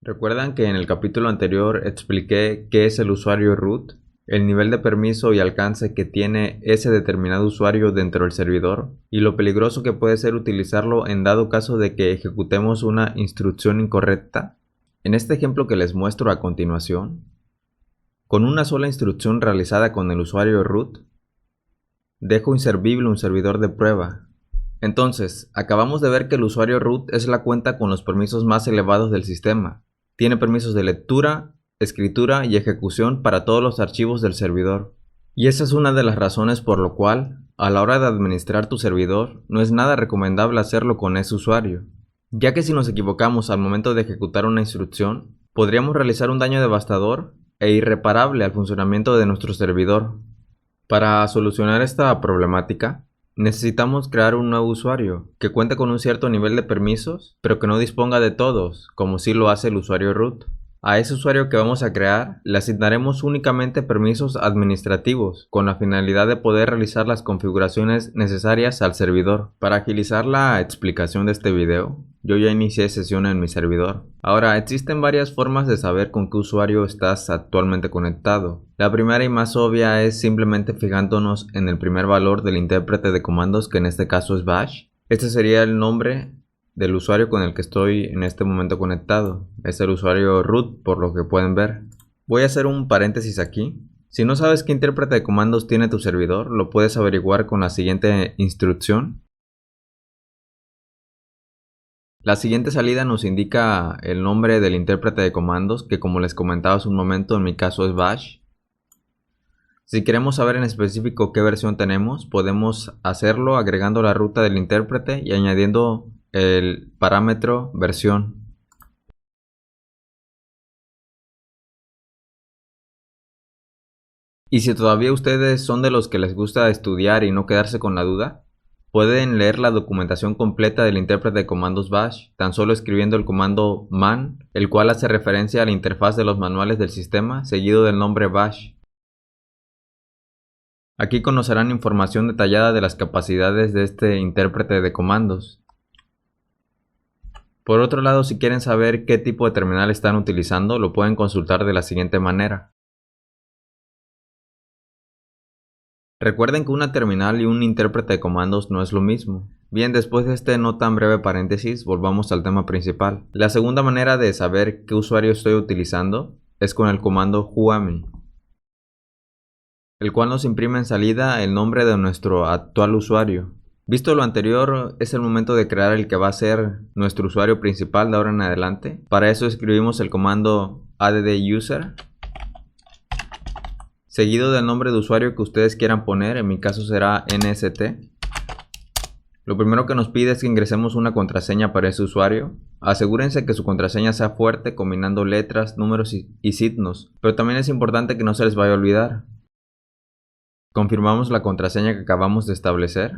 ¿Recuerdan que en el capítulo anterior expliqué qué es el usuario root? El nivel de permiso y alcance que tiene ese determinado usuario dentro del servidor y lo peligroso que puede ser utilizarlo en dado caso de que ejecutemos una instrucción incorrecta. En este ejemplo que les muestro a continuación, con una sola instrucción realizada con el usuario root, dejo inservible un servidor de prueba. Entonces, acabamos de ver que el usuario root es la cuenta con los permisos más elevados del sistema. Tiene permisos de lectura, escritura y ejecución para todos los archivos del servidor. Y esa es una de las razones por lo cual, a la hora de administrar tu servidor, no es nada recomendable hacerlo con ese usuario, ya que si nos equivocamos al momento de ejecutar una instrucción, podríamos realizar un daño devastador e irreparable al funcionamiento de nuestro servidor. Para solucionar esta problemática, necesitamos crear un nuevo usuario que cuente con un cierto nivel de permisos, pero que no disponga de todos, como si lo hace el usuario root. A ese usuario que vamos a crear le asignaremos únicamente permisos administrativos, con la finalidad de poder realizar las configuraciones necesarias al servidor. Para agilizar la explicación de este video, yo ya inicié sesión en mi servidor. Ahora, existen varias formas de saber con qué usuario estás actualmente conectado. La primera y más obvia es simplemente fijándonos en el primer valor del intérprete de comandos, que en este caso es bash. Este sería el nombre del usuario con el que estoy en este momento conectado. Es el usuario root, por lo que pueden ver. Voy a hacer un paréntesis aquí. Si no sabes qué intérprete de comandos tiene tu servidor, lo puedes averiguar con la siguiente instrucción. La siguiente salida nos indica el nombre del intérprete de comandos, que como les comentaba hace un momento, en mi caso es bash. Si queremos saber en específico qué versión tenemos, podemos hacerlo agregando la ruta del intérprete y añadiendo el parámetro versión. Y si todavía ustedes son de los que les gusta estudiar y no quedarse con la duda, pueden leer la documentación completa del intérprete de comandos bash, tan solo escribiendo el comando man, el cual hace referencia a la interfaz de los manuales del sistema, seguido del nombre bash. Aquí conocerán información detallada de las capacidades de este intérprete de comandos. Por otro lado, si quieren saber qué tipo de terminal están utilizando, lo pueden consultar de la siguiente manera. Recuerden que una terminal y un intérprete de comandos no es lo mismo. Bien, después de este no tan breve paréntesis, volvamos al tema principal. La segunda manera de saber qué usuario estoy utilizando es con el comando whoami, el cual nos imprime en salida el nombre de nuestro actual usuario. Visto lo anterior, es el momento de crear el que va a ser nuestro usuario principal de ahora en adelante. Para eso escribimos el comando add-user, seguido del nombre de usuario que ustedes quieran poner. En mi caso será nst. Lo primero que nos pide es que ingresemos una contraseña para ese usuario. Asegúrense que su contraseña sea fuerte, combinando letras, números y signos, pero también es importante que no se les vaya a olvidar. Confirmamos la contraseña que acabamos de establecer.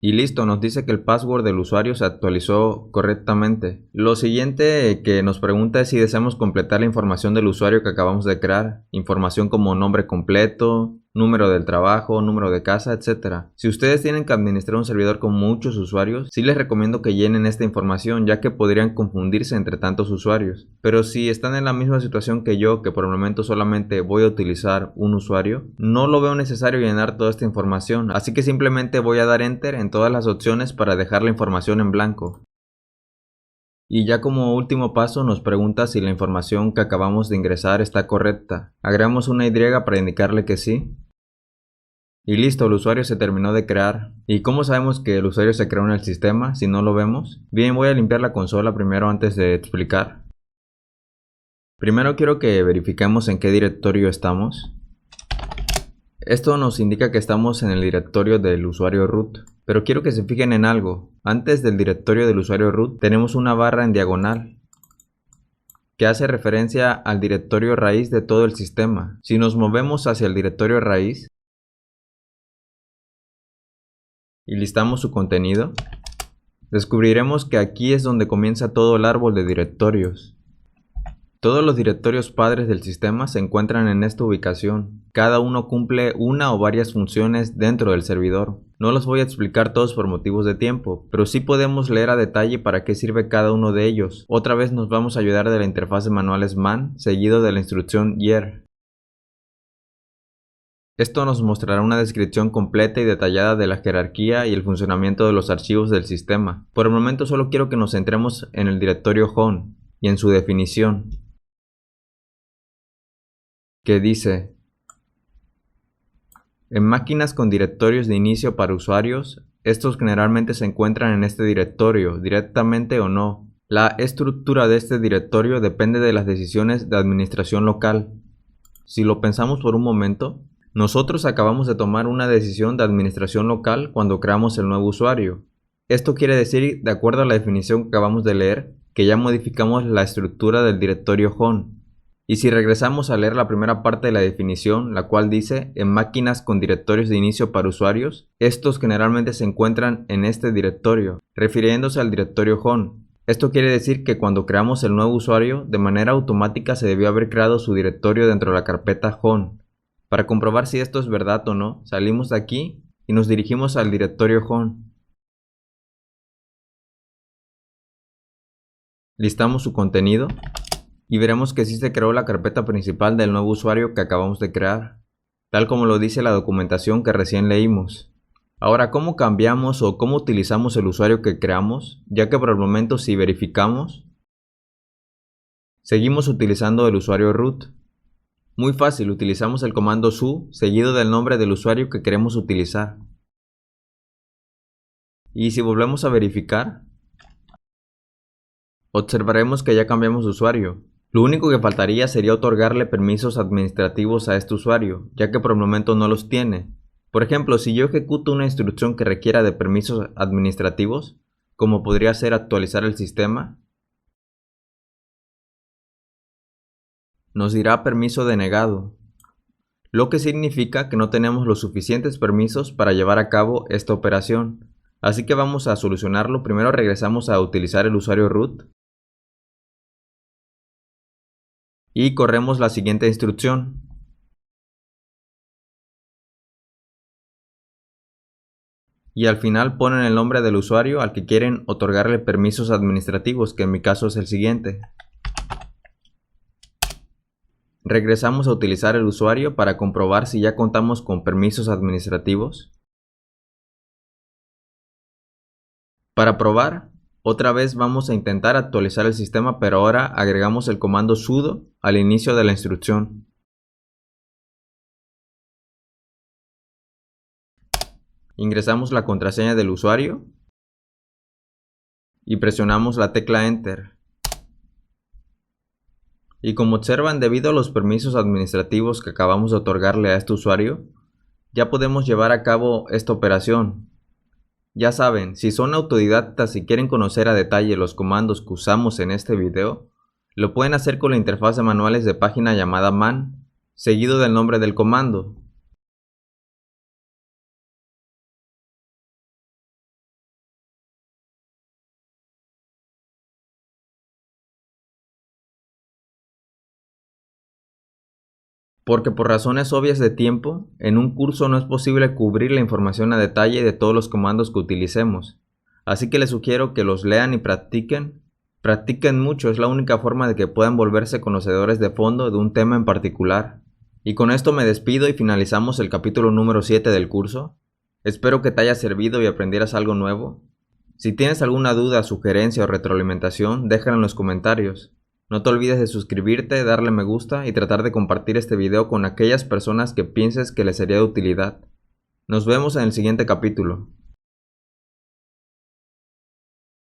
Y listo, nos dice que el password del usuario se actualizó correctamente. Lo siguiente que nos pregunta es si deseamos completar la información del usuario que acabamos de crear. Información como nombre completo, número del trabajo, número de casa, etc. Si ustedes tienen que administrar un servidor con muchos usuarios, sí les recomiendo que llenen esta información, ya que podrían confundirse entre tantos usuarios. Pero si están en la misma situación que yo, que por el momento solamente voy a utilizar un usuario, no lo veo necesario llenar toda esta información, así que simplemente voy a dar enter en todas las opciones para dejar la información en blanco. Y ya como último paso nos pregunta si la información que acabamos de ingresar está correcta. Agregamos una Y para indicarle que sí. Y listo, el usuario se terminó de crear. ¿Y cómo sabemos que el usuario se creó en el sistema si no lo vemos? Bien, voy a limpiar la consola primero antes de explicar. Primero quiero que verifiquemos en qué directorio estamos. Esto nos indica que estamos en el directorio del usuario root, pero quiero que se fijen en algo. Antes del directorio del usuario root tenemos una barra en diagonal que hace referencia al directorio raíz de todo el sistema. Si nos movemos hacia el directorio raíz y listamos su contenido, descubriremos que aquí es donde comienza todo el árbol de directorios. Todos los directorios padres del sistema se encuentran en esta ubicación. Cada uno cumple una o varias funciones dentro del servidor. No los voy a explicar todos por motivos de tiempo, pero sí podemos leer a detalle para qué sirve cada uno de ellos. Otra vez nos vamos a ayudar de la interfaz de manuales man, seguido de la instrucción year. Esto nos mostrará una descripción completa y detallada de la jerarquía y el funcionamiento de los archivos del sistema. Por el momento solo quiero que nos centremos en el directorio home y en su definición, que dice: en máquinas con directorios de inicio para usuarios, estos generalmente se encuentran en este directorio, directamente o no. La estructura de este directorio depende de las decisiones de administración local. Si lo pensamos por un momento, nosotros acabamos de tomar una decisión de administración local cuando creamos el nuevo usuario. Esto quiere decir, de acuerdo a la definición que acabamos de leer, que ya modificamos la estructura del directorio home. Y si regresamos a leer la primera parte de la definición, la cual dice: en máquinas con directorios de inicio para usuarios, estos generalmente se encuentran en este directorio, refiriéndose al directorio home. Esto quiere decir que cuando creamos el nuevo usuario, de manera automática se debió haber creado su directorio dentro de la carpeta home. Para comprobar si esto es verdad o no, salimos de aquí y nos dirigimos al directorio home. Listamos su contenido y veremos que sí se creó la carpeta principal del nuevo usuario que acabamos de crear, tal como lo dice la documentación que recién leímos. Ahora, ¿cómo cambiamos o cómo utilizamos el usuario que creamos? Ya que por el momento, si verificamos, seguimos utilizando el usuario root. Muy fácil, utilizamos el comando su seguido del nombre del usuario que queremos utilizar. Y si volvemos a verificar, observaremos que ya cambiamos de usuario. Lo único que faltaría sería otorgarle permisos administrativos a este usuario, ya que por el momento no los tiene. Por ejemplo, si yo ejecuto una instrucción que requiera de permisos administrativos, como podría ser actualizar el sistema, nos dirá permiso denegado, lo que significa que no tenemos los suficientes permisos para llevar a cabo esta operación. Así que vamos a solucionarlo. Primero regresamos a utilizar el usuario root y corremos la siguiente instrucción. Y al final ponen el nombre del usuario al que quieren otorgarle permisos administrativos, que en mi caso es el siguiente. Regresamos a utilizar el usuario para comprobar si ya contamos con permisos administrativos. Para probar, otra vez vamos a intentar actualizar el sistema, pero ahora agregamos el comando sudo al inicio de la instrucción. Ingresamos la contraseña del usuario y presionamos la tecla Enter. Y como observan, debido a los permisos administrativos que acabamos de otorgarle a este usuario, ya podemos llevar a cabo esta operación. Ya saben, si son autodidactas y quieren conocer a detalle los comandos que usamos en este video, lo pueden hacer con la interfaz de manuales de página llamada man, seguido del nombre del comando. Porque por razones obvias de tiempo, en un curso no es posible cubrir la información a detalle de todos los comandos que utilicemos. Así que les sugiero que los lean y practiquen. Practiquen mucho, es la única forma de que puedan volverse conocedores de fondo de un tema en particular. Y con esto me despido y finalizamos el capítulo número 7 del curso. Espero que te haya servido y aprendieras algo nuevo. Si tienes alguna duda, sugerencia o retroalimentación, déjala en los comentarios. No te olvides de suscribirte, darle me gusta y tratar de compartir este video con aquellas personas que pienses que les sería de utilidad. Nos vemos en el siguiente capítulo.